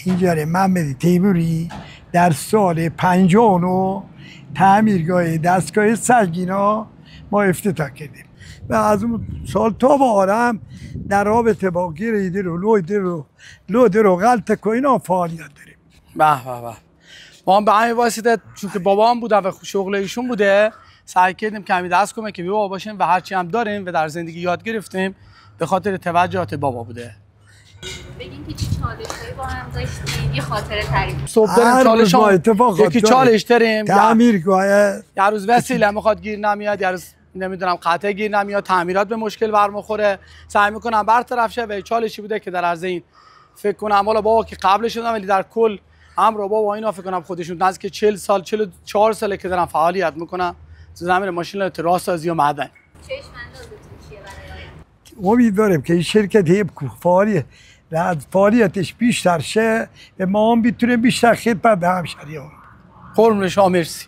اینجا محمد تیموری در سال 59 تعمیرگاه دستگاه سنگینا ما افتتاح کردیم و از اون سال تا به آرم در رابطه با گریدر و لودر و غلط کوینا فعالیت داریم. به به به. ما هم به همین واسطه چون که بابام بوده و شغل ایشون بوده سعی کردیم کمی دست کنیم که بابا باشیم و هرچی هم داریم و در زندگی یاد گرفتیم به خاطر توجهات بابا بوده. بگین که چی چالش‌هایی با هم داشتیم، یه خاطره تعریف. صبح داریم چالش یکی چالش داریم، تعمیرگاه یه روز وسیله میخواد گیر نمیاد، یه روز نمیدونم قطعه گیر نمیاد، تعمیرات به مشکل برمیخوره، سعی میکنم برطرف شه و چالشی بوده که در عرض این فکر کنم حالا بابا که قبلش شدم ولی در کل امر بابا اینا فکر کنم خودشون نزدیک 40 سال 44 ساله که دارن فعالیت میکنن تو زمین ماشین راهسازی و معدن. چشم اندازتون چیه برای امیدوارم که این شرکت فعالیتش بیشتر شه و ما هم بتونیم بیشتر خدمت به همشهریان. قربون شما مرسی.